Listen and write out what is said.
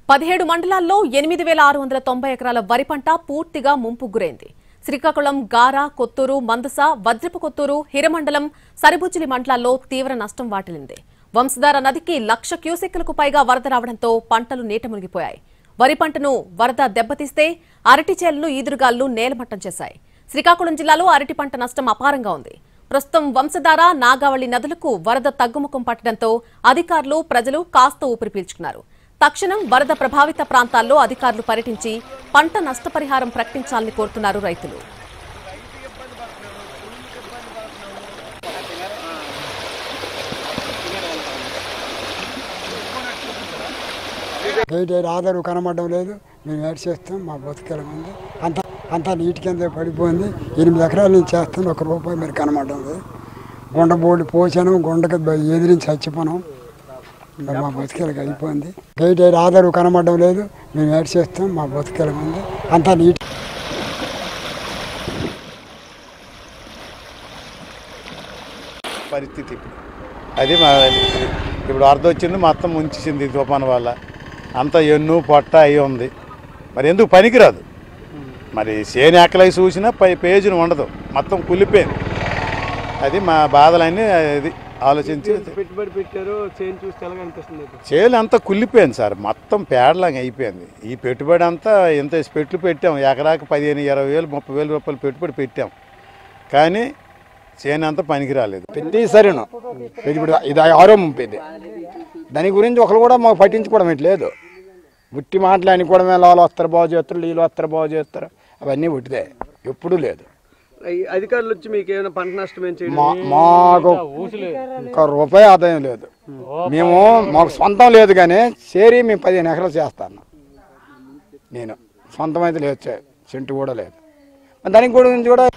17 మండలాల్లో 8690 ఎకరాల వరి పంట పూర్తిగా ముంపుకు గురైంది. శ్రీకాకుళం, గారా, కొత్తూరు, మందస, వజ్రపు కొత్తూరు, హిరమండలం, సరిబుజ్జిలి మండలాల్లో తీవ్ర నష్టం వాటిల్లింది. వంశధార నదికి 1,00,000 క్యూసెక్కులకు పైగా వరద రావడంతో పంటలు నీట మునిగిపోయాయి. వరి పంటను వరద దెబ్బతీస్తే అరటి చేలను ఈదురుగాళ్లు నేలమట్టం చేశాయి. శ్రీకాకుళం జిల్లాలో అరటి పంట నష్టం అపారంగా ఉంది. ప్రస్తుతం వంశధార, నాగావళి నదులకు వరద తగ్గుముఖం పట్టడంతో అధికారులు, ప్రజలు కాస్త ఊపిరి పీల్చుకున్నారు. తక్షణం వరద ప్రభావిత ప్రాంతాల్లో అధికారులు పర్యటించి పంట నష్టపరిహారం ప్రకటించాలని కోరుతున్నారు రైతులు. ఆధారు కనబడడం లేదు. మేము ఏడ్ చేస్తాం. మా బతుకెల ఉంది అంతా నీటి కింద పడిపోయింది. 8 ఎకరాల నుంచి చేస్తాం. ₹1 మీరు కనబడడం లేదు. గుండబోడి పోసాను, గుండకి ఎదిరించి చచ్చిపోనాం. మా బతుకెలకి అయిపోయింది. ఆధారు కనబడడం లేదు. మేము ఏడ్ చేస్తాం. మా బతుకెల ఉంది అంతా నీటి పరిస్థితి. అది ఇప్పుడు వరద వచ్చింది, మొత్తం ముంచేసింది తుఫాను వల్ల. అంతా ఎన్ను పొట్ట అయి ఉంది. మరి ఎందుకు పనికిరాదు. మరి చేను ఎక్కలై చూసినా పేజీని ఉండదు, మొత్తం కులిపోయింది. అది మా బాధలన్నీ అది ఆలోచించి పెట్టుబడి పెట్టారు. చేను చూస్తే ఎలా అనిపిస్తుంది? చేను అంతా కుళ్ళిపోయింది సార్, మొత్తం పేడలాగా అయిపోయింది. ఈ పెట్టుబడి అంతా ఇంత పెట్లు పెట్టాం. ఎకరాకు 15,000, 20,000, 30,000 రూపాయలు పెట్టుబడి పెట్టాం. కానీ చేను అంతా పనికి రాలేదు. పెద్ద సరేను ఇప్పుడు ఇది ఆరోపింది. దాని గురించి ఒకరు కూడా మాకు పట్టించుకోవడం లేదు. ఉట్టి మాటలు కూడా వాళ్ళు వస్తారు బాగు చేస్తారు, వీళ్ళు వస్తారు బాగు చేస్తారు, అవన్నీ ఉట్టిదే, ఎప్పుడూ లేదు. అధికారులు వచ్చి మీకు ఏమైనా పంట నష్టం ఏం చేయాలి? మాకు ₹1 ఆదాయం లేదు. మాకు సొంతం లేదు, కానీ చేరి మేము 15 ఎకరాలు చేస్తాను. నేను సొంతం అయితే లేదు, సెంటు కూడా లేదు. దానికి గురించి కూడా